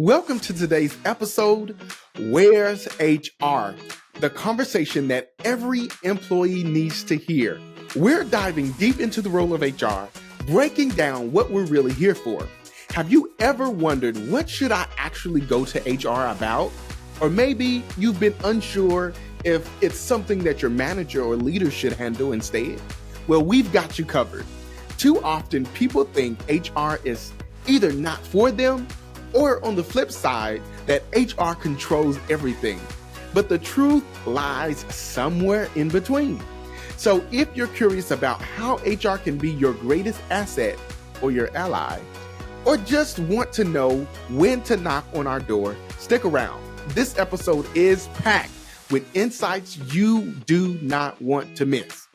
Welcome to today's episode, Where's HR? The conversation that every employee needs to hear. We're diving deep into the role of HR, breaking down what we're really here for. Have you ever wondered, what should I actually go to HR about? Or maybe you've been unsure if it's something that your manager or leader should handle instead? Well, we've got you covered. Too often, people think HR is either not for them, or on the flip side, that HR controls everything. But the truth lies somewhere in between. So if you're curious about how HR can be your greatest asset or your ally, or just want to know when to knock on our door, stick around. This episode is packed with insights you do not want to miss.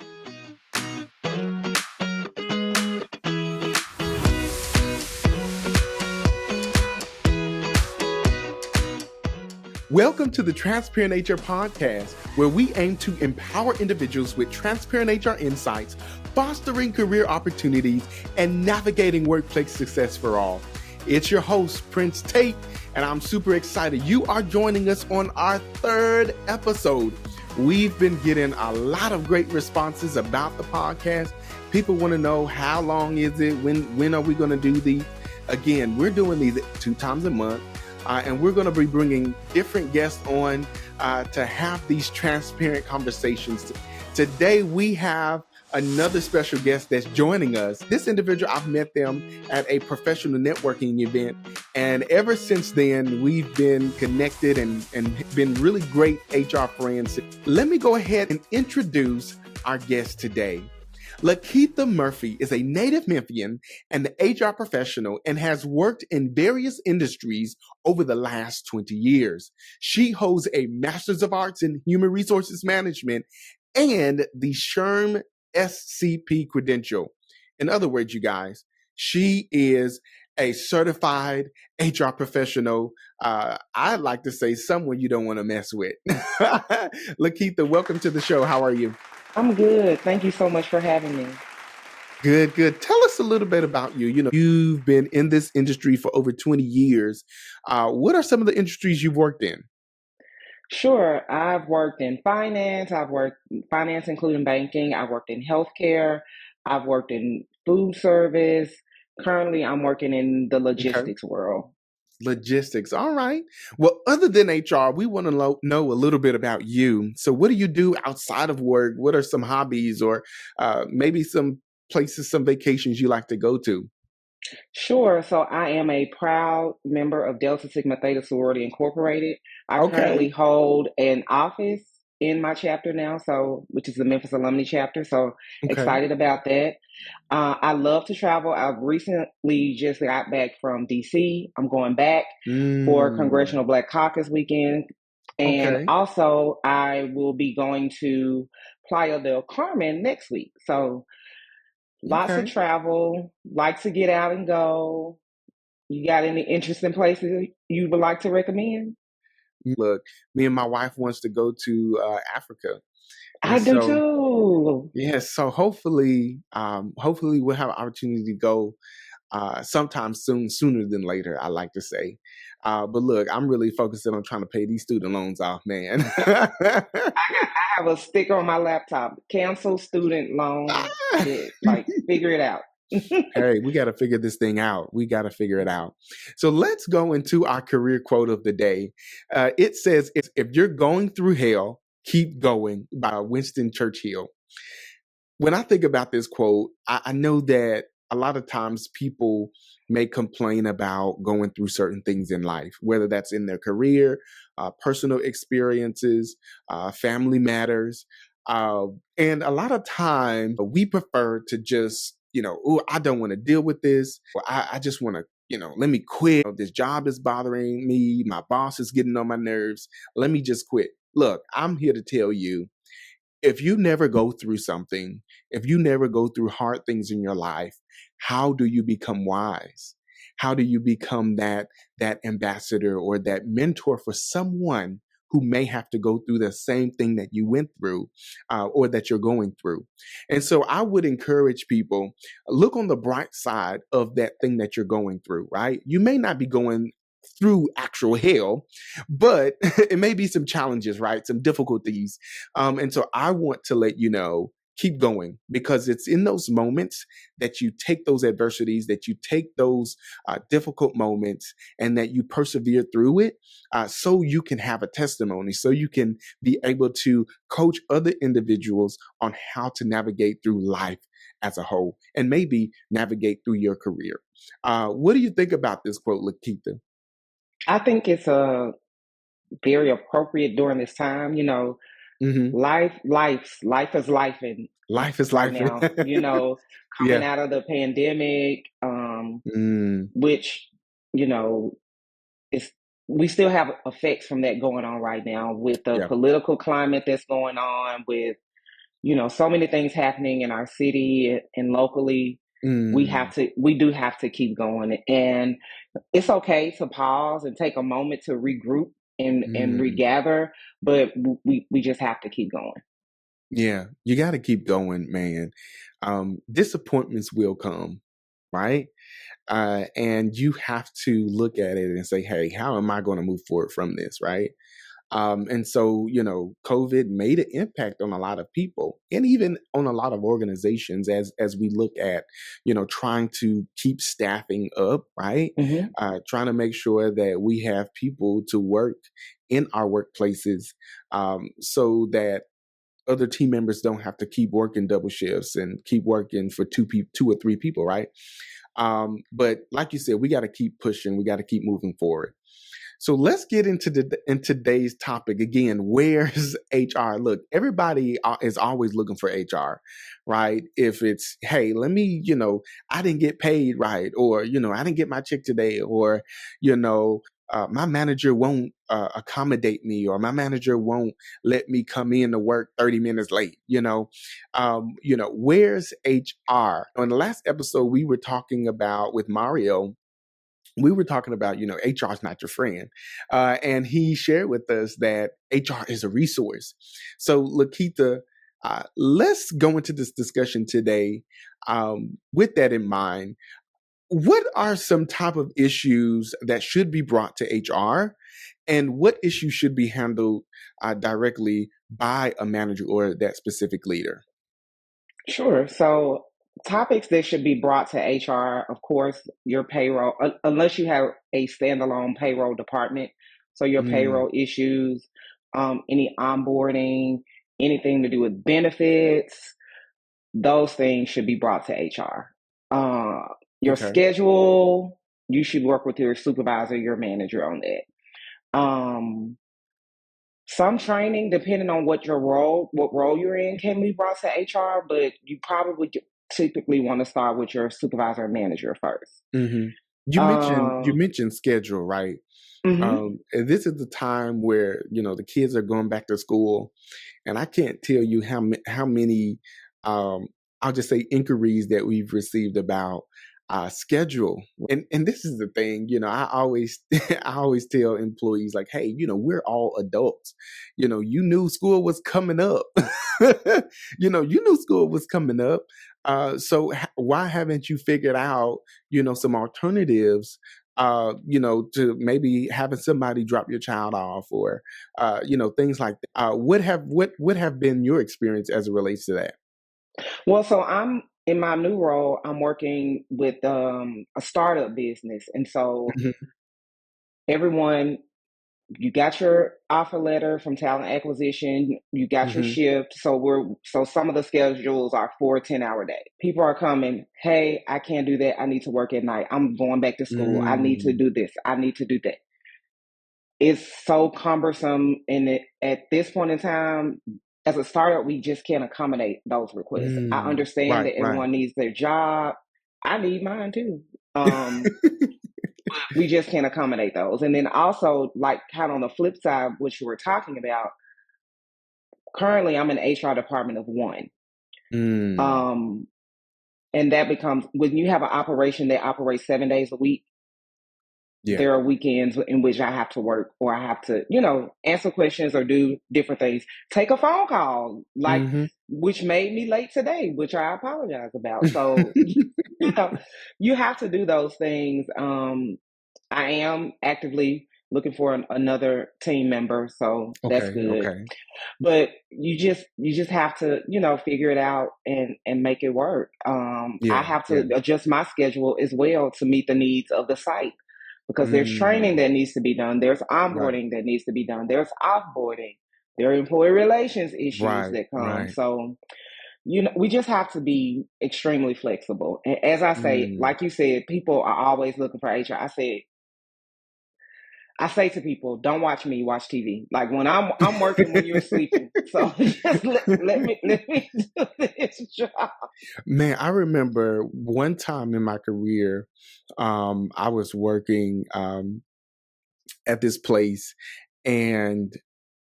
Welcome to the Transparent HR podcast, where we aim to empower individuals with transparent HR insights, fostering career opportunities, and navigating workplace success for all. It's your host, Prince Tate, and I'm super excited you are joining us on our third episode. We've been getting a lot of great responses about the podcast. People want to know, how long is it? When are we going to do these? Again, we're doing these 2 times a month. And we're going to be bringing different guests on to have these transparent conversations. Today, we have another special guest that's joining us. This individual, I've met them at a professional networking event. And ever since then, we've been connected and been really great HR friends. Let me go ahead and introduce our guest today. LaKetha Murphy is a native Memphian and an HR professional and has worked in various industries over the last 20 years. She holds a Master's of Arts in Human Resources Management and the SHRM SCP credential. In other words, you guys, she is a certified HR professional. I'd like to say someone you don't want to mess with. LaKetha, welcome to the show. How are you? I'm good. Thank you so much for having me. Good. Tell us a little bit about you. You've been in this industry for over 20 years. What are some of the industries you've worked in? Sure. I've worked in finance. I've worked in finance, including banking. I've worked in healthcare. I've worked in food service. Currently, I'm working in the Okay. logistics world. Logistics. All right. Well, other than HR, we want to know a little bit about you. So what do you do outside of work? What are some hobbies or maybe some places, some vacations you like to go to? Sure. So I am a proud member of Delta Sigma Theta Sorority Incorporated. I currently Okay. hold an office in my chapter now, which is the Memphis Alumni chapter. So Okay. excited about that. I love to travel. I've recently just got back from DC. I'm going back for Mm, Congressional Black Caucus weekend. And okay. also, I will be going to Playa del Carmen next week. So lots of Okay. travel, like to get out and go. You got any interesting places you would like to recommend? Look, me and my wife wants to go to Africa. And I do so, too. yes, so hopefully we'll have an opportunity to go sometime sooner than later, I like to say. But look, I'm really focusing on trying to pay these student loans off, man. I have a sticker on my laptop. Cancel student loan debt. Like, figure it out. Hey, we got to figure this thing out. We got to figure it out. So let's go into our career quote of the day. It says, if you're going through hell, keep going, by Winston Churchill. When I think about this quote, I know that a lot of times people may complain about going through certain things in life, whether that's in their career, personal experiences, family matters. And a lot of time we prefer to just, oh, I don't want to deal with this. Or I just want to, let me quit. This job is bothering me. My boss is getting on my nerves. Let me just quit. Look, I'm here to tell you, if you never go through something, if you never go through hard things in your life, how do you become wise? How do you become that ambassador or that mentor for someone who may have to go through the same thing that you went through or that you're going through? And so I would encourage people, look on the bright side of that thing that you're going through, right? You may not be going through actual hell, but it may be some challenges, right? Some difficulties. And so I want to let you know, keep going, because it's in those moments that you take those adversities, that you take those difficult moments, and that you persevere through it, so you can have a testimony, so you can be able to coach other individuals on how to navigate through life as a whole, and maybe navigate through your career. What do you think about this quote, LaKetha? I think it's very appropriate during this time. Hmm. Life is life in Life is right life. now. Coming Yeah. out of the pandemic, Mm, which you know it's we still have effects from that going on right now with the yeah. political climate that's going on, with so many things happening in our city and locally. Mm, We do have to keep going, and it's okay to pause and take a moment to regroup and mm. regather, but we just have to keep going. Yeah. You got to keep going, man. Disappointments will come, right? And you have to look at it and say, hey, how am I going to move forward from this, right? And so, COVID made an impact on a lot of people, and even on a lot of organizations, as we look at, trying to keep staffing up, right? Hmm. Trying to make sure that we have people to work in our workplaces, so that other team members don't have to keep working double shifts and keep working for two or three people, right? But like you said, we got to keep pushing. We got to keep moving forward. So let's get into in today's topic again. Where's HR? Look, everybody is always looking for HR, right? If it's, hey, let me, I didn't get paid right, or I didn't get my check today, or you know, my manager won't accommodate me, or my manager won't let me come in to work 30 minutes late. Where's HR? On the last episode, we were talking about with Mario, we were talking about, HR is not your friend. And he shared with us that HR is a resource. So, LaKetha, let's go into this discussion today, with that in mind. What are some type of issues that should be brought to HR, and what issues should be handled directly by a manager or that specific leader? Sure. So, topics that should be brought to HR, of course, your payroll, unless you have a standalone payroll department. So, your Mm, payroll issues, any onboarding, anything to do with benefits, those things should be brought to HR. Your okay. schedule, you should work with your supervisor, your manager on that. Some training, depending on what role you're in, can be brought to HR, but you probably typically want to start with your supervisor and manager first. Hmm. You mentioned schedule, right? Mhm. And this is the time where the kids are going back to school, and I can't tell you how many, um, I'll just say, inquiries that we've received about schedule. And this is the thing, I always I always tell employees, like, hey, we're all adults. You knew school was coming up. You knew school was coming up. So why haven't you figured out some alternatives, to maybe having somebody drop your child off, or things like that. What have been your experience as it relates to that? Well, so I'm in my new role. I'm working with a startup business, and so Hmm. everyone, you got your offer letter from talent acquisition, you got your Hmm. shift. So some of the schedules are 4 10-hour days. People are coming, hey, I can't do that. I need to work at night. I'm going back to school. I need to Mm, do this. I need to do that. It's so cumbersome, and at this point in time, as a startup, we just can't accommodate those requests. I understand right, that right. everyone needs their job. I need mine too. We just can't accommodate those. And then also, like, kind of on the flip side, what you were talking about, currently I'm in HR department of one. Mm, Um, and that becomes, when you have an operation that operates 7 days a week, yeah. there are weekends in which I have to work, or I have to, answer questions or do different things. Take a phone call, like, Hmm. which made me late today, which I apologize about. So, you know, you have to do those things. I am actively looking for another team member, so that's Okay, good. okay. But you just have to, figure it out and make it work. I Yeah, have yeah. to adjust my schedule as well to meet the needs of the site because there's training Mm, that needs to be done, there's right, onboarding that needs to be done, there's offboarding, there are employee relations issues right, that come. right. So we just have to be extremely flexible. And as I say, Mm. like you said, people are always looking for HR. I say to people, don't watch me, watch TV. Like when I'm working when you're sleeping. So just let me do this job. Man, I remember one time in my career, I was working at this place, and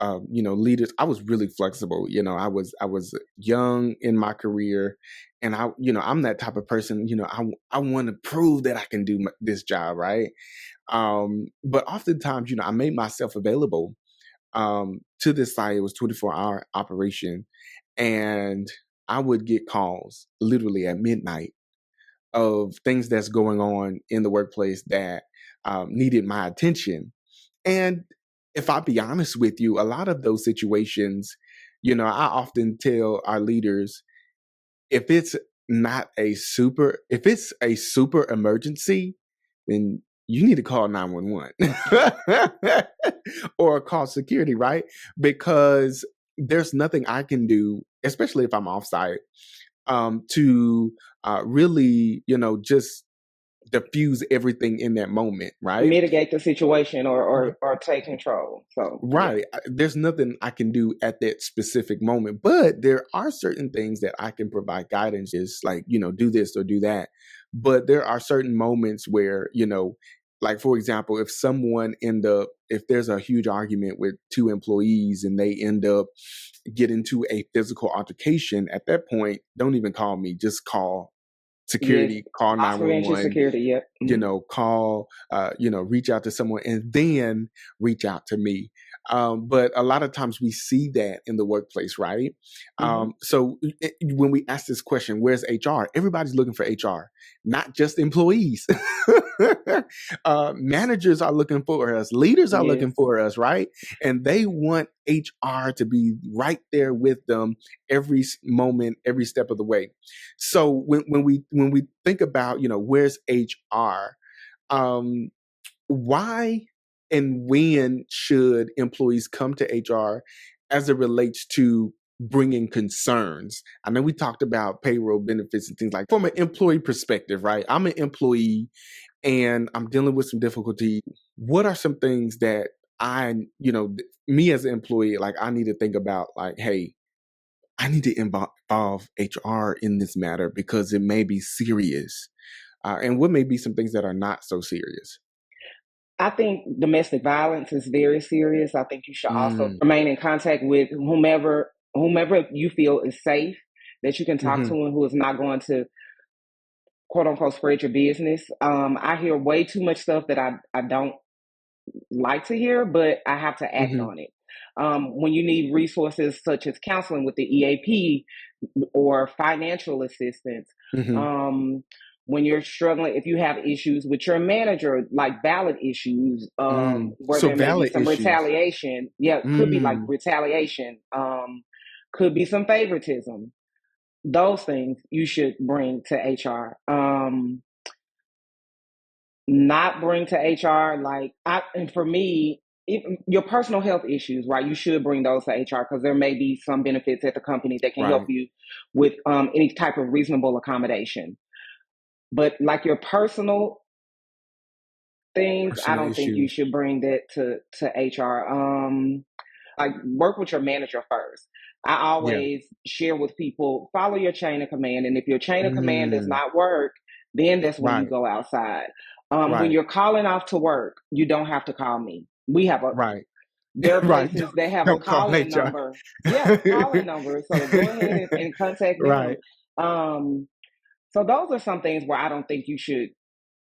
leaders. I was really flexible. I was young in my career, and I'm that type of person. I want to prove that I can do this job, right? But oftentimes, I made myself available to this site. It was 24-hour operation, and I would get calls literally at midnight of things that's going on in the workplace that needed my attention. And if I be honest with you, a lot of those situations, I often tell our leaders, if it's if it's a super emergency, then you need to call 911 or call security, right? Because there's nothing I can do, especially if I'm offsite, to really, just diffuse everything in that moment, right? Mitigate the situation or take control. So yeah. Right. There's nothing I can do at that specific moment, but there are certain things that I can provide guidance is like, do this or do that. But there are certain moments where, like for example, if there's a huge argument with two employees and they end up get into a physical altercation, at that point, don't even call me, just call Yes. security, call Loss prevention 911, security, yep. call, reach out to someone and then reach out to me. But a lot of times we see that in the workplace, right? Hmm. So when we ask this question, where's HR? Everybody's looking for HR, not just employees. Managers are looking for us, leaders are Yes. looking for us, right? And they want HR to be right there with them every moment, every step of the way. So when we think about where's HR, um, why and when should employees come to HR as it relates to bringing concerns? I know we talked about payroll benefits and things like from an employee perspective, right? I'm an employee and I'm dealing with some difficulty. What are some things that me as an employee, like I need to think about, like, hey, I need to involve HR in this matter because it may be serious. And what may be some things that are not so serious? I think domestic violence is very serious. I think you should also Mm, remain in contact with whomever you feel is safe that you can talk to hmm and who is not going to quote unquote spread your business. I hear way too much stuff that I don't like to hear, but I have to act hmm on it. When you need resources such as counseling with the EAP or financial assistance, hmm um, when you're struggling, if you have issues with your manager, like valid issues, where So there may be valid some issues. retaliation, yeah, could be like Mm, retaliation, could be some favoritism. Those things you should bring to HR. Not bring to HR and for me, your personal health issues, right? You should bring those to HR because there may be some benefits at the company that can help right. you with any type of reasonable accommodation. But like your personal things, I Personal don't think you issues. should bring that to HR. Like work with your manager first. I Yeah. always share with people, follow your chain of command. And if your chain of command does Mm, not work, then that's when you right. go outside. When Right. you're calling off to work, you don't have to call me. Right. There are Right. places that have a Don't call call-in HR. number. Yeah, call-in number. So go ahead and contact them. Right. Um, so those are some things where I don't think you should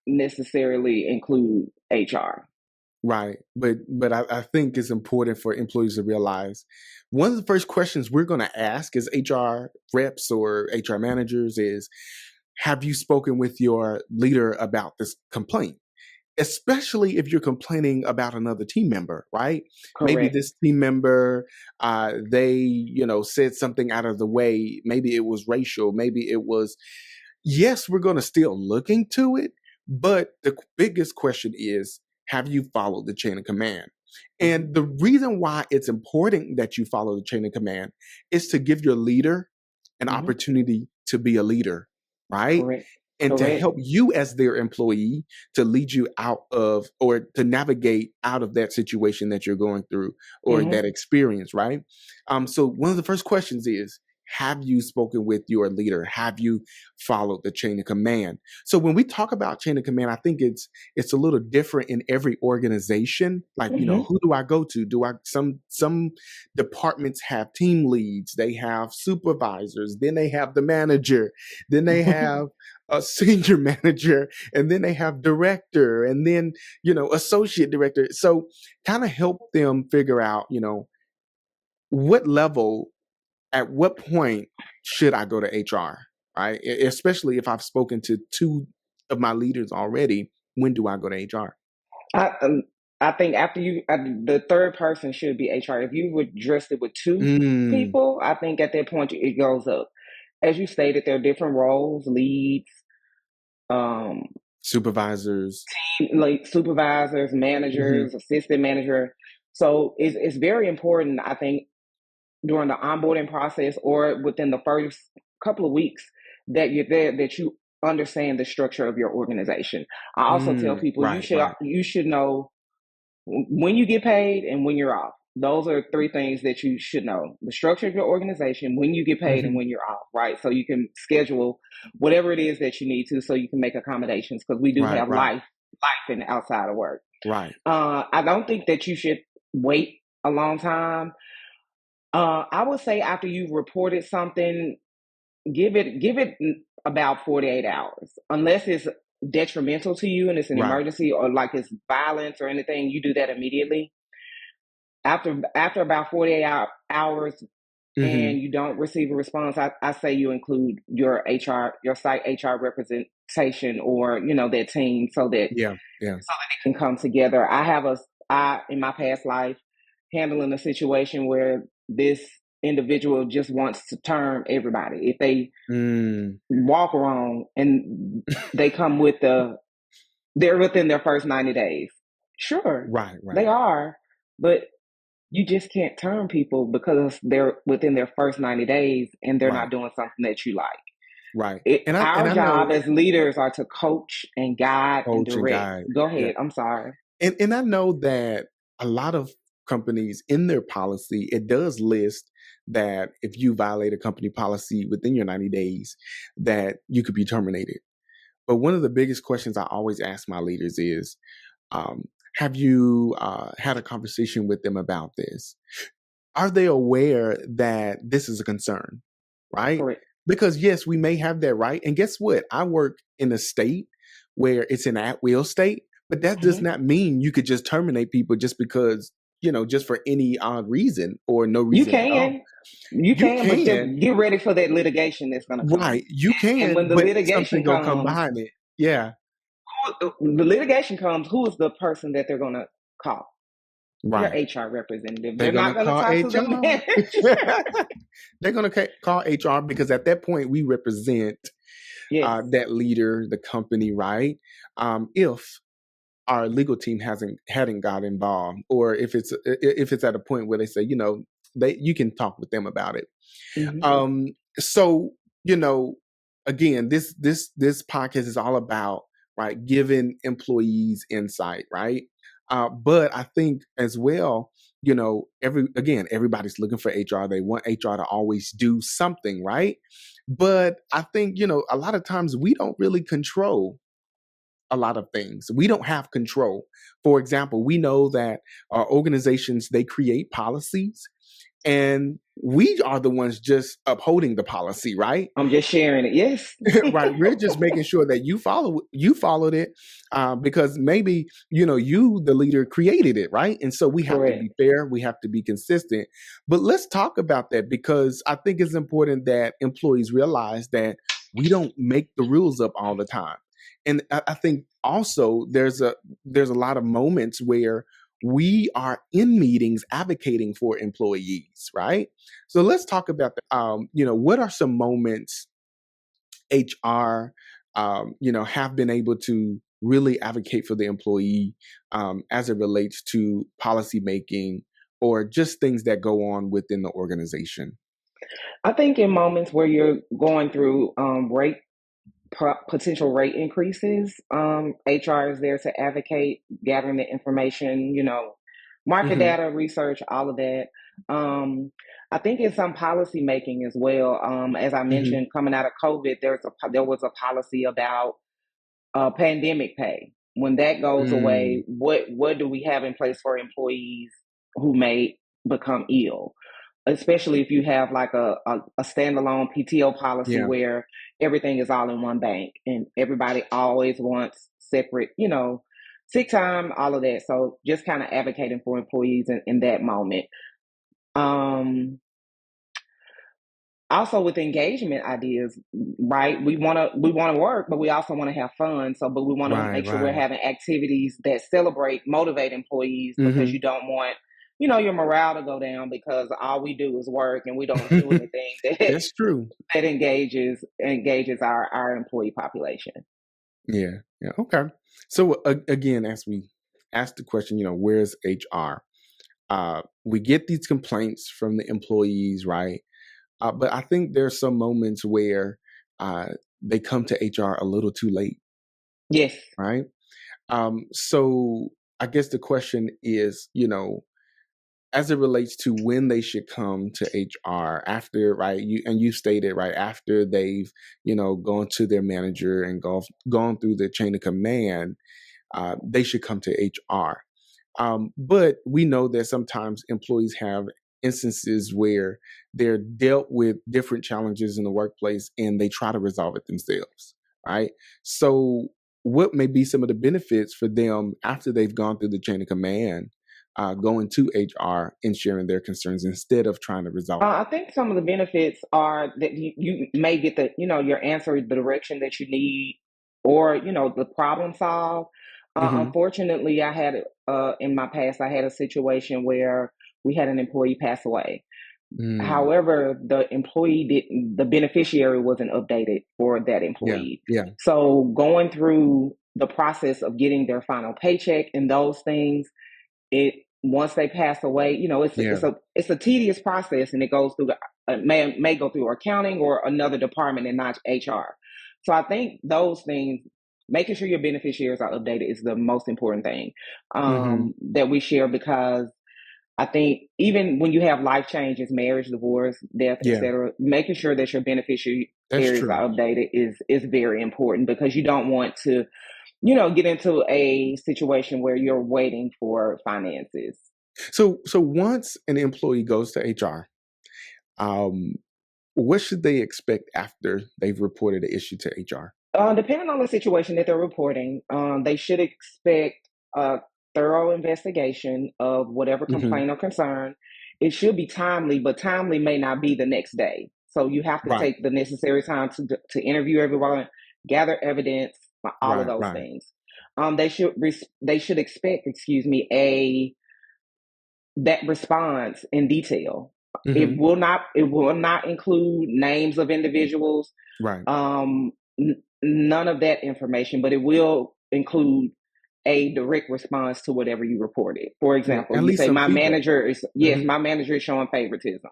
necessarily include HR. Right. But I think it's important for employees to realize one of the first questions we're going to ask as HR reps or HR managers is, have you spoken with your leader about this complaint? especially if you're complaining about another team member, right? Maybe Correct. this team member, they, said something out of the way. Maybe it was racial. Maybe it was, yes, we're going to still look into it. But the biggest question is, have you followed the chain of command? Mm-hmm. And the reason why it's important that you follow the chain of command is to give your leader an Mm-hmm. opportunity to be a leader, right? Correct. And to Correct. help you as their employee to lead you out of, or to navigate out of that situation that you're going through, or Mm-hmm. that experience, right? So one of the first questions is, have you spoken with your leader? Have you followed the chain of command? So when we talk about chain of command, I think it's a little different in every organization. Like, Mm-hmm. who do I go to? Do I some departments have team leads, they have supervisors, then they have the manager, then they have a senior manager, and then they have director, and then associate director. So kind of help them figure out, what level, at what point should I go to HR, right? Especially if I've spoken to two of my leaders already, when do I go to HR? I um, I think after you, the third person should be HR. If you addressed it with two Mm, people, I think at that point it goes up. As you stated, there are different roles, leads, um, supervisors. like supervisors, Hmm. managers, assistant manager. So it's very important, I think, during the onboarding process or within the first couple of weeks that you're there, that you understand the structure of your organization. I also tell people Right, right. you should know when you get paid and when you're off. Those are three things that you should know: the structure of your organization, when you get paid, and Hmm. when you're off, right? So you can schedule whatever it is that you need to, so you can make accommodations, because we do Right, have right, life and outside of work. right. I don't think that you should wait a long time. I would say after you've reported something, give it about 48 hours, unless it's detrimental to you and it's an Right. emergency, or like it's violence or anything. You do that immediately. After about 48 hours Hmm. and you don't receive a response, I say you include your your site HR representation, or that team, Yeah, yeah. so that it can come together. I in my past life, handling a situation where this individual just wants to term everybody. If they Mm, walk wrong and they come they're within their first 90 days. Sure, right, they right, are, but you just can't term people because they're within their first 90 days and they're right, not doing something that you like. right. And I and Our I job know, as leaders are to coach and guide and coach and direct. guide. Go Yeah. ahead. I'm sorry. And I know that a lot of companies, in their policy, it does list that if you violate a company policy within your 90 days, that you could be terminated. But one of the biggest questions I always ask my leaders is, um, have you had a conversation with them about this? Are they aware that this is a concern, right? Correct. Because yes, we may have that right. And guess what? I work in a state where it's an at-will state, but that does Mhm. not mean you could just terminate people just because, just for any odd reason or no You reason at all. can. You You can, but just can, get ready for that litigation that's going to come. right? You And can, when the but something litigation gonna come comes, behind it. Yeah, who is the person that they're going to call? Your right. HR representative. They're They're gonna not going to call talk to the HR. manager. They're gonna call HR because at that point we represent Yes. that leader, the company, right? If our legal team hadn't got involved, or if it's at a point where they say, you can talk with them about it. Hmm. Um, so you know, again, this podcast is all about, right, giving employees insight, right? But I think as well, everybody's looking for HR. They want HR to always do something, right? But I think a lot of times we don't really control a lot of things. We don't have control. For example, we know that our organizations, they create policies, and we are the ones just upholding the policy, right? I'm just sharing it. Yes. Right. We're just making sure that you followed it, because maybe you, the leader, created it, right? And so we have to Correct. be fair. We have to be consistent. But let's talk about that, because I think it's important that employees realize that we don't make the rules up all the time. And I think also there's a lot of moments where we are in meetings advocating for employees, right? So let's talk about what are some moments HR, have been able to really advocate for the employee as it relates to policy making or just things that go on within the organization. I think in moments where you're going through potential rate increases, HR is there to advocate, gathering the information, market Hmm. data, research, all of that. Um, I think in some policy making as well. As I Hmm. mentioned, coming out of COVID, there was a policy about pandemic pay. When that goes Mm, away, what do we have in place for employees who may become ill? Especially if you have like a standalone PTO policy yeah. where everything is all in one bank and everybody always wants separate, sick time, all of that. So just kind of advocating for employees in that moment. Um, Also with engagement ideas, right? We want to work, but we also want to have fun. So, but we want to Right, make sure we're right. having activities that celebrate, motivate employees, because Hmm. you don't want, your morale to go down because all we do is work and we don't do anything that That's true. that engages our employee population. Yeah, yeah. Okay. So again, as we ask the question, where's HR? We get these complaints from the employees, right? But I think there's some moments where uh, they come to HR a little too late, Yes. right? So I guess the question is, as it relates to when they should come to HR after, right? You stated right after they've, gone to their manager and gone through the chain of command, they should come to HR. But we know that sometimes employees have instances where they're dealt with different challenges in the workplace and they try to resolve it themselves, right? So, what may be some of the benefits for them after they've gone through the chain of command, going to HR and sharing their concerns instead of trying to resolve? I think some of the benefits are that you may get your answer, the direction that you need, or, the problem solved. Hmm. Unfortunately, in my past, I had a situation where we had an employee pass away. Mm, However, the beneficiary wasn't updated for that yeah, employee. yeah. So going through the process of getting their final paycheck and those things, it once they pass away, Yeah. it's a tedious process, and it goes through may go through accounting or another department and not HR. So I think those things, making sure your beneficiaries are updated, is the most important thing Hmm. that we share, because I think even when you have life changes, marriage, divorce, death, Yeah, etc., making sure that your beneficiaries that's true. are updated is very important, because you don't want to, get into a situation where you're waiting for finances. So once an employee goes to HR, um, what should they expect after they've reported the issue to HR? Depending on the situation that they're reporting, they should expect a thorough investigation of whatever Hmm. complaint or concern. It should be timely, but timely may not be the next day. So you have to Right, take the necessary time to interview everyone, gather evidence, all of right, those right. things. They should expect, excuse me, a that response in detail. Hmm. It will not include names of individuals, Right. none of that information, but it will include a direct response to whatever you reported. For Yeah, example, at you least say some feedback. Hmm. my manager is showing favoritism.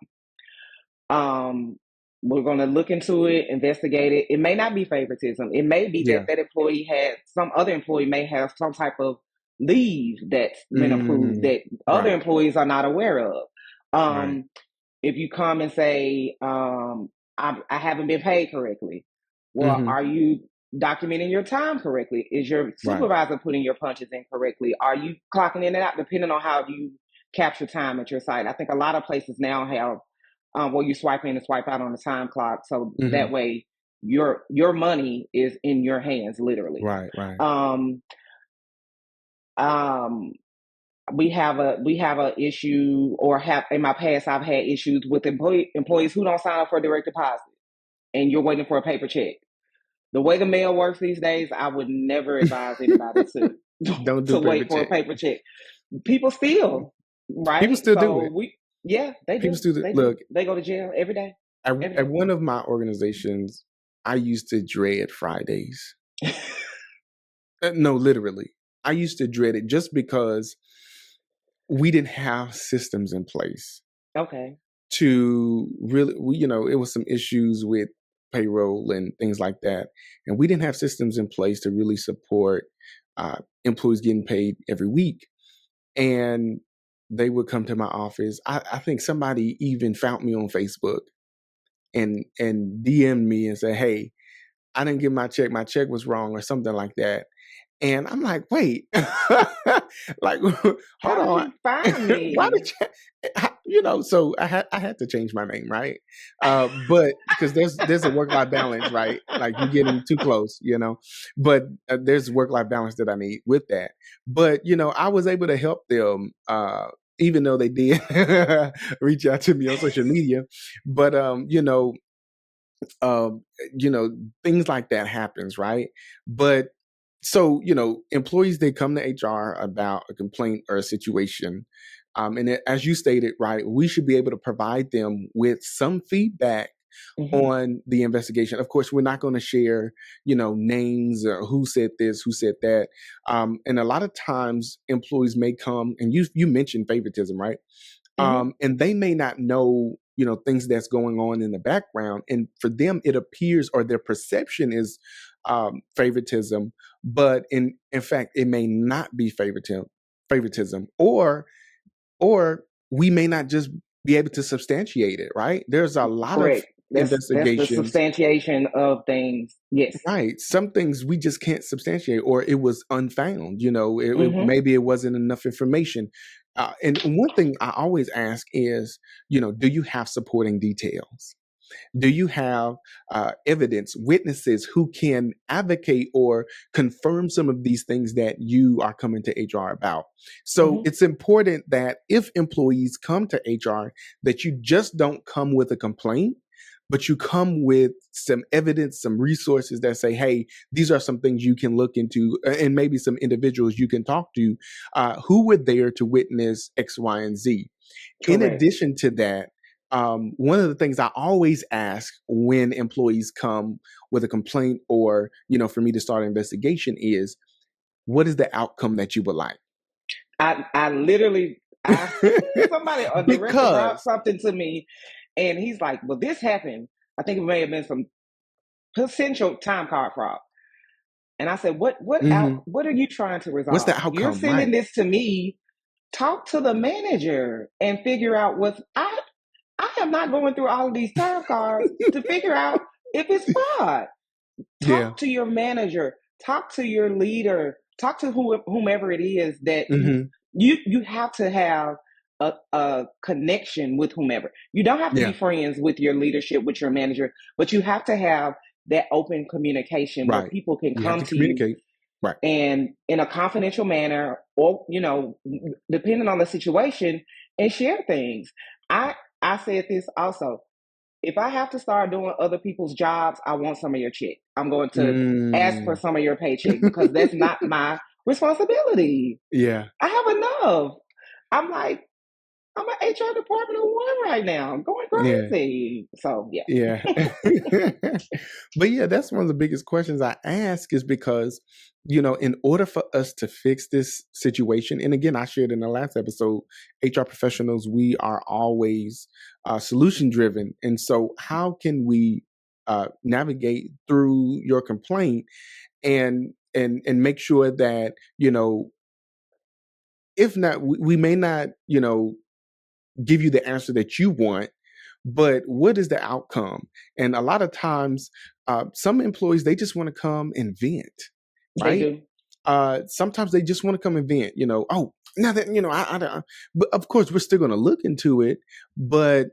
Um, we're going to look into it, investigate it. It may not be favoritism. It may be that Yeah. employee had some other employee may have some type of leave that's been approved Mm, that other right, employees are not aware of. right. Um, if you come and say, I haven't been paid correctly, well, Hmm. are you documenting your time correctly? Is your Right. supervisor putting your punches in correctly? Are you clocking in and out, depending on how you capture time at your site? I think a lot of places now have where you swipe in and swipe out on the time clock, so that Hmm. way your money is in your hands, literally. Right, right. Um, um, we have a issue, or have in my past I've had issues with employees who don't sign up for direct deposit, and you're waiting for a paper check. The way the mail works these days, I would never advise anybody to Don't do to paper wait for a check. paper check. People steal, People right? still do So it. yeah, they People do. still do. They do. Look, They go to jail every day. Every at day. one of my organizations, I used to dread Fridays. No, literally. I used to dread it just because we didn't have systems in place Okay. to really, it was some issues with payroll and things like that. And we didn't have systems in place to really support employees getting paid every week. And they would come to my office. I think somebody even found me on Facebook and DM'd me and said, "Hey, I didn't get my check. My check was wrong," or something like that. And I'm like, wait, like, hold How did on. you find Why me? did so I had to change my name, right? But because there's a work-life balance, right? Like you're getting too close, but there's work-life balance that I need with that. But, I was able to help them, even though they did reach out to me on social media. But, um, things like that happens, right? But so, employees, they come to HR about a complaint or a situation. As you stated, right, we should be able to provide them with some feedback Hmm. on the investigation. Of course, we're not going to share, names or who said this, who said that. And a lot of times employees may come, and you mentioned favoritism, right? Hmm. And they may not know, things that's going on in the background, and for them it appears, or their perception is favoritism, but in fact it may not be favoritism, or we may not just be able to substantiate it, right? There's a lot of Correct. That's the investigations. substantiation of things. Yes. Right. Some things we just can't substantiate, or it was unfound. Hmm. Maybe it wasn't enough information. And one thing I always ask is, do you have supporting details? Do you have evidence, witnesses who can advocate or confirm some of these things that you are coming to HR about? So Hmm. it's important that if employees come to HR, that you just don't come with a complaint, but you come with some evidence, some resources that say, hey, these are some things you can look into, and maybe some individuals you can talk to who were there to witness X, Y, and Z. In Correct. addition to that, one of the things I always ask when employees come with a complaint, or, for me to start an investigation, is what is the outcome that you would like? I literally, I somebody, a director brought Because, something to me, and he's like, "Well, this happened. I think it may have been some potential time card fraud." And I said, mhm, What are you trying to what's the resolve? You're outcome? sending Right. this to me. Talk to the manager and figure out what's I am not going through all of these time cards to figure out if it's fraud. Yeah. Talk to your manager, talk to your leader, talk to whomever it is that Hmm. you have to have a connection with whomever. You don't have to be Yeah. friends with your leadership, with your manager, but you have to have that open communication where Right. people can You have come to to you communicate. Right. and in a confidential manner, or depending on the situation, and share things. I said this also. If I have to start doing other people's jobs, I want some of your check. I'm going to ask for Mm. some of your paycheck because that's not my responsibility. Yeah. I have enough. I'm like, I'm an HR department of one right now. I'm going Yeah. crazy. So yeah. Yeah. But yeah, that's one of the biggest questions I ask, is because, in order for us to fix this situation, and again, I shared in the last episode, HR professionals, we are always solution driven. And so, how can we navigate through your complaint and make sure that, if not, we may not, give you the answer that you want, but what is the outcome? And a lot of times, some employees, they just want to come and vent, They right? do. Sometimes they just want to come and vent, oh, now that, but of course we're still going to look into it, but,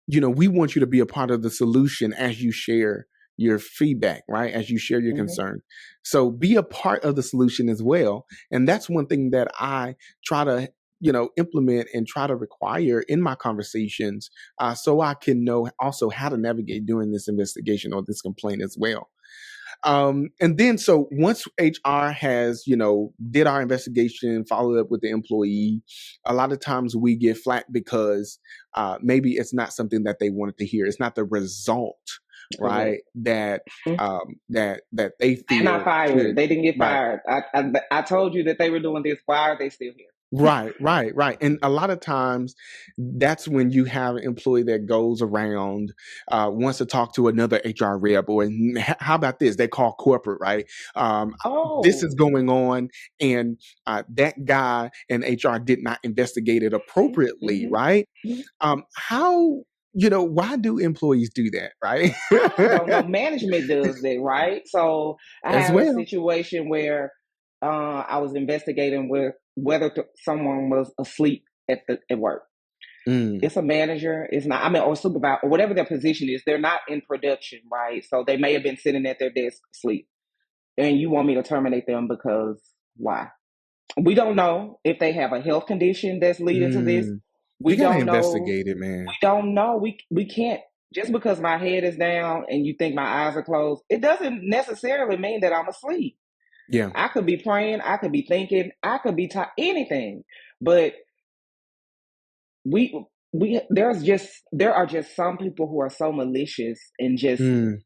we want you to be a part of the solution as you share your feedback, right? As you share your Hmm. concern. So be a part of the solution as well. And that's one thing that I try to, implement and try to require in my conversations, so I can know also how to navigate during this investigation or this complaint as well. And then so once HR has, did our investigation, followed up with the employee, a lot of times we get flack because maybe it's not something that they wanted to hear. It's not the result, right? Correct. That Mhm. that they They're not feel fired. should, They didn't get right. fired. I told you that they were doing this. Why are they still here? Right, right, right. And a lot of times that's when you have an employee that goes around, wants to talk to another HR rep, or how about this? They call corporate, right? This is Oh. going on, and that guy in HR did not investigate it appropriately, Mm-hmm. right? Mm-hmm. How, why do employees do that, right? I don't know. Management does that, right? So I As had a well. situation where I was investigating whether someone was asleep at work. Mm, It's a manager, it's not, I mean, or supervisor, or whatever their position is. They're not in production, right? So they may have been sitting at their desk asleep. And you want me to terminate them because why? We don't know if they have a health condition that's leading to this. mm. You We gotta don't know. investigate it, We man. don't know. We can't, just because my head is down and you think my eyes are closed, it doesn't necessarily mean that I'm asleep. Yeah. I could be praying, I could be thinking, I could be anything. But there are just some people who are so malicious and Mm,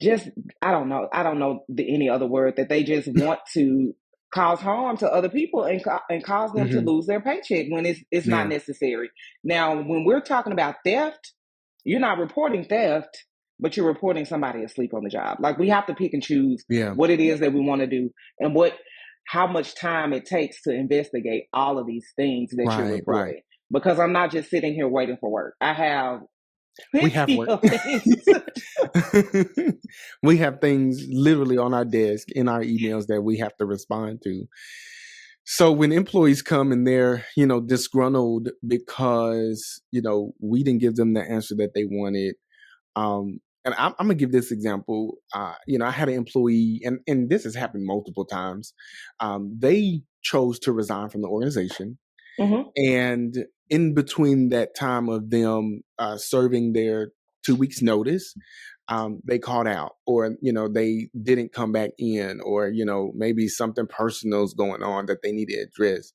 just I don't know any other word, that they just want to cause harm to other people and cause them to hmm. lose their paycheck when it's not Yeah. necessary. Now, when we're talking about theft, you're not reporting theft, but you're reporting somebody asleep on the job. Like, we have to pick and choose Yeah. what it is that we want to do, and how much time it takes to investigate all of these things that you're Right, right. reporting. Because I'm not just sitting here waiting for work. I have We have plenty work. of things to do. We have things literally on our desk in our emails that we have to respond to. So when employees come and they're, disgruntled because, we didn't give them the answer that they wanted. And I'm gonna give this example. I had an employee, and this has happened multiple times. They chose to resign from the organization, Mhm. and in between that time of them serving their 2 weeks notice, they called out, or they didn't come back in, or maybe something personal is going on that they need to address.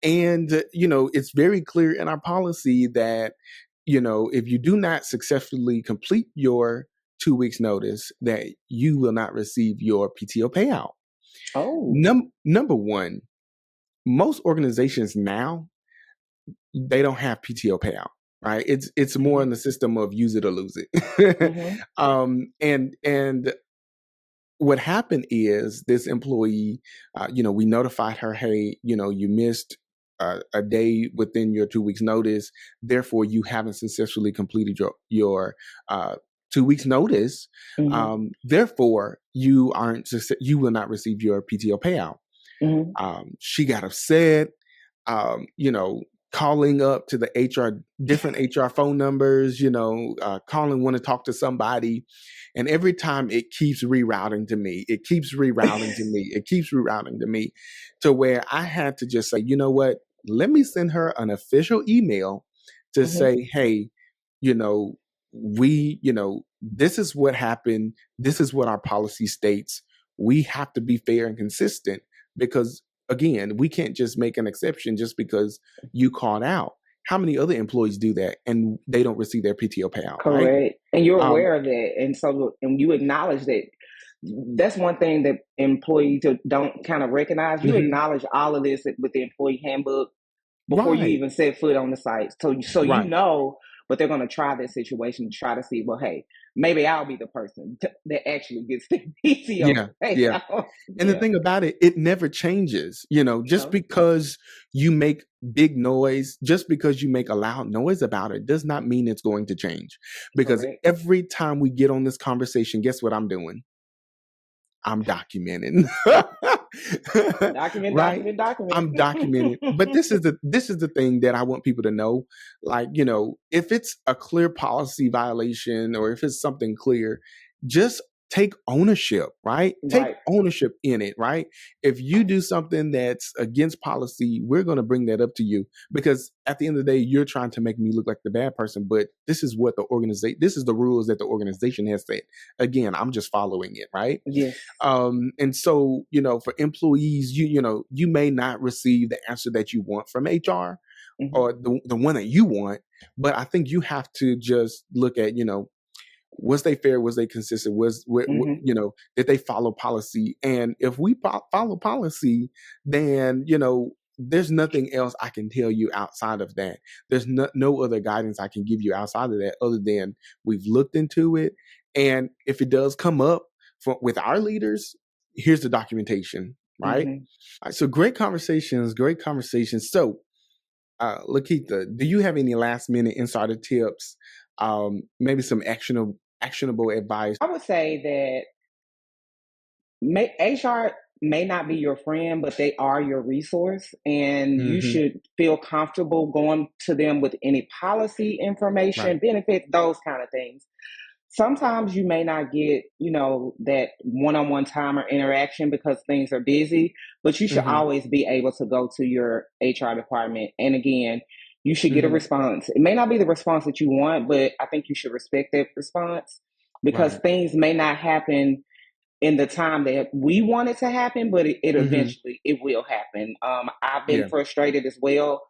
And it's very clear in our policy that if you do not successfully complete your 2 weeks notice, that you will not receive your PTO payout. Oh. Number one, most organizations now, they don't have PTO payout, right? It's more in Mhm. the system of use it or lose it. Mhm. And what happened is this employee, we notified her, hey, you missed a day within your 2 weeks notice, therefore you haven't successfully completed your 2 weeks notice. Mhm. Therefore, you will not receive your PTO payout. Mhm. She got upset, you know, calling up to the HR, different HR phone numbers, calling, want to talk to somebody. And every time it keeps rerouting to me, it keeps rerouting to me, it keeps rerouting to me, to where I had to just say, you know what, let me send her an official email to Mhm. say, hey, you know, this is what happened. This is what our policy states. We have to be fair and consistent, because again, we can't just make an exception just because you called out. How many other employees do that and they don't receive their PTO payout, right? Correct. And you're Um, aware of that. And you acknowledge that. That's one thing that employees don't kind of recognize. You mhm. acknowledge all of this with the employee handbook before you Right, even set foot on the site. So you right. know, but they're going to try this situation to try to see, well, hey, maybe I'll be the person that actually gets the PTO Yeah, yeah. payout. And the Yeah. thing about it, it never changes. Just No, because you make big noise, just because you make a loud noise about it, does not mean it's going to change. Because correct. every time we get on this conversation, guess what I'm doing? I'm documenting. Document, Right? document, document. I'm documenting. But this is the thing that I want people to know. Like, if it's a clear policy violation, or if it's something clear, just take ownership, right? Take Right. ownership in it, right? If you do something that's against policy, we're going to bring that up to you, because at the end of the day, you're trying to make me look like the bad person, but this is what the organization, this is the rules that the organization has set. Again, I'm just following it, right? Yes. And so, for employees, you may not receive the answer that you want from HR, Mm-hmm. or the one that you want, but I think you have to just look at, was they fair? Was they consistent? Mm-hmm. Did they follow policy? And if we follow policy, then, there's nothing else I can tell you outside of that. There's no other guidance I can give you outside of that, other than we've looked into it. And if it does come up with our leaders, here's the documentation, right? Mm-hmm. So great conversations, great conversations. So, LaKetha, do you have any last minute insider tips? Maybe some actionable advice? I would say that HR may not be your friend, but they are your resource, and you Mm-hmm. should feel comfortable going to them with any policy Right. information, benefits, those kind of things. Sometimes you may not get, that one-on-one time or interaction because things are busy, but you should Mm-hmm. always be able to go to your HR department. And again, you should get a Mm-hmm. response. It may not be the response that you want, but I think you should respect that response, because Right. things may not happen in the time that we want it to happen, but it Mm-hmm. eventually it will happen. I've been Yeah. frustrated as well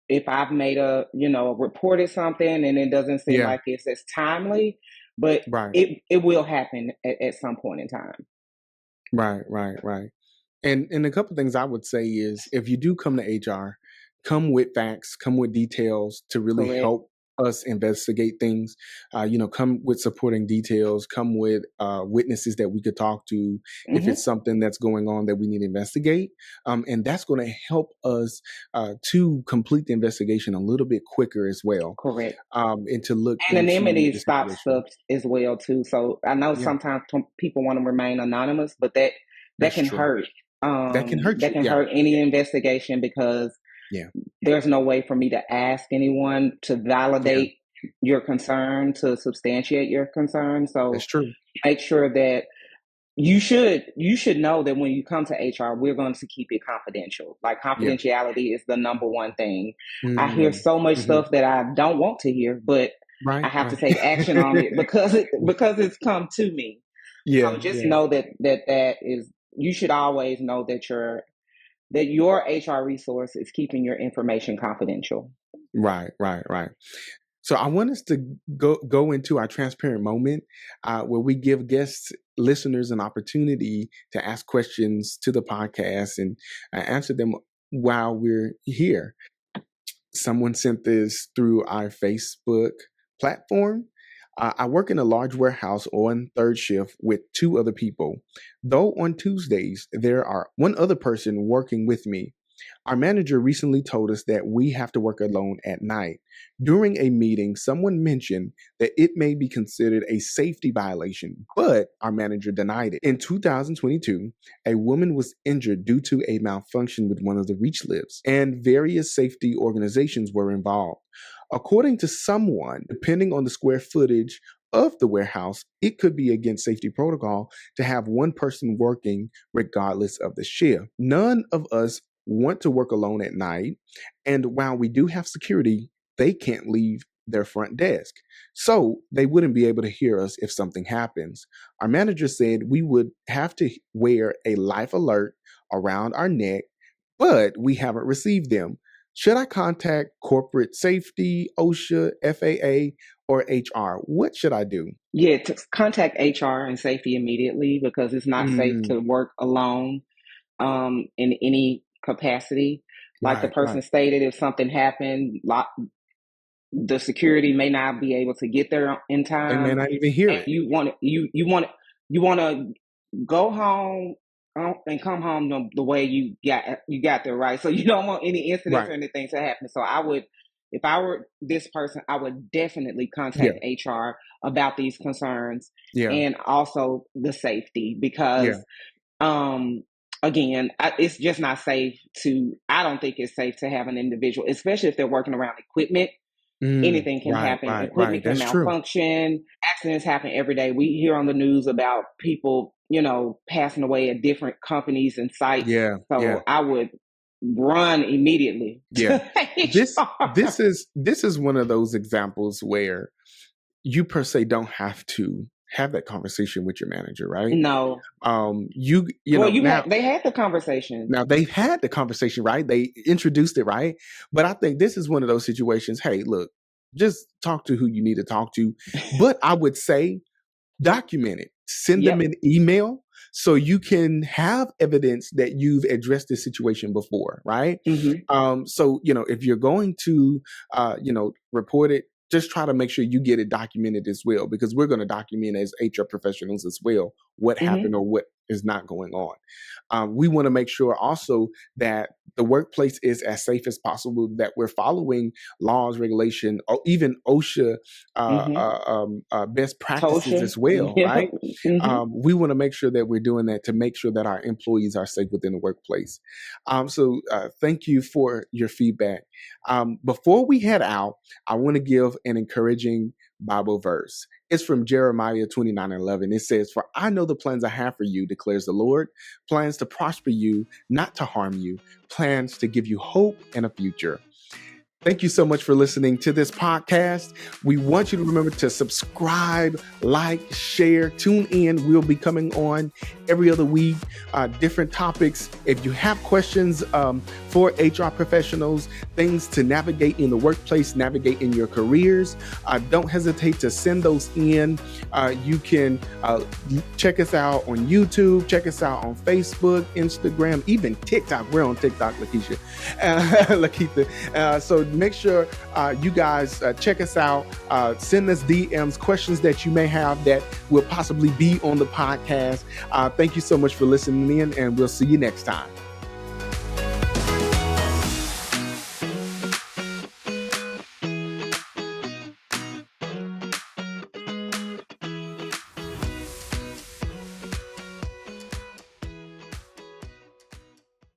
if I've made reported something and it doesn't seem Yeah. like it's as timely, but Right. it will happen at some point in time. Right. Right. Right. And a couple things I would say is, if you do come to HR, come with facts, come with details to really Correct. help us investigate things. Come with supporting details, come with witnesses that we could talk to if Hmm. it's something that's going on that we need to investigate. And that's going to help us to complete the investigation a little bit quicker as well, Correct. and to look into Anonymity the stops situation. stuff as well too. So I know Yeah, sometimes people want to remain anonymous, but that that's can true. hurt. That can hurt That you. can Yeah. hurt any investigation, because Yeah. there's no way for me to ask anyone to Yeah. validate your concern, to substantiate your concern. That's So true. make sure that you should know that when you come to HR, we're going to keep it confidential. Like, Yeah. confidentiality is the number one thing. I hear Mm. so much Hmm. stuff that I don't want to hear, but I Right. have to Right. take action on it because it's come to me. Yeah. So just Yeah. know that is, you should always know that your HR resource is keeping your information confidential. Right. Right. Right. So I want us to go into our transparent moment, where we give guests, listeners, an opportunity to ask questions to the podcast and answer them while we're here. Someone sent this through our Facebook platform. I work in a large warehouse on third shift with two other people. Though on Tuesdays, there are one other person working with me. Our manager recently told us that we have to work alone at night. During a meeting, someone mentioned that it may be considered a safety violation, but our manager denied it. In 2022, a woman was injured due to a malfunction with one of the reach lifts, and various safety organizations were involved. According to someone, depending on the square footage of the warehouse, it could be against safety protocol to have one person working regardless of the shift. None of us want to work alone at night. And while we do have security, they can't leave their front desk. So they wouldn't be able to hear us if something happens. Our manager said we would have to wear a life alert around our neck, but we haven't received them. Should I contact corporate safety, OSHA, FAA, or HR? What should I do? Yeah, to contact HR and safety immediately, because it's not safe Mm, to work alone in any capacity. Like the right, person right. stated, if something happened, the security may not be able to get there in They may time, not even hear and it. you want to go home, and come home the way you got there, right. So you don't want any incidents Right. or anything to happen. So I would, if I were this person, I would definitely Yeah. contact HR about these concerns, Yeah. and also the safety, Yeah. because um again, it's just not safe to I don't think it's safe to have an individual, especially if they're working around equipment, Anything can Right, happen. right, right. Equipment can That's true. malfunction. Accidents happen every day. We hear on the news about people, passing away at different companies and sites. Yeah, yeah, So I would run immediately yeah. to This HR. is one of those examples where you per se don't have to have that conversation with your manager, right? No. You Well, know, they had the conversation. now they've had the conversation, right? They introduced it, right? But I think this is one of those situations. Hey, look, just talk to who you need to talk to. But I would say document it, send them Yep. an email so you can have evidence that you've addressed this situation before, right? Hmm. So, if you're going to, report it, just try to make sure you get it documented as well, because we're going to document as HR professionals as well what happened Hmm. or what is not going on. We want to make sure also that the workplace is as safe as possible, that we're following laws, regulation, or even OSHA Hmm. best practices Tosha. as well, Yep. right? Hmm. We want to make sure that we're doing that to make sure that our employees are safe within the workplace. So thank you for your feedback. Before we head out, I want to give an encouraging Bible verse. It's from Jeremiah 29:11. It says, "For I know the plans I have for you, declares the Lord, plans to prosper you, not to harm you, plans to give you hope and a future." Thank you so much for listening to this podcast. We want you to remember to subscribe, like, share, tune in. We'll be coming on every other week, different topics. If you have questions for HR professionals, things to navigate in the workplace, navigate in your careers, don't hesitate to send those in. You can check us out on YouTube, check us out on Facebook, Instagram, even TikTok. We're on TikTok, LaKetha. So make sure you guys check us out. Send us DMs, questions that you may have that will possibly be on the podcast. Thank you so much for listening in, and we'll see you next time.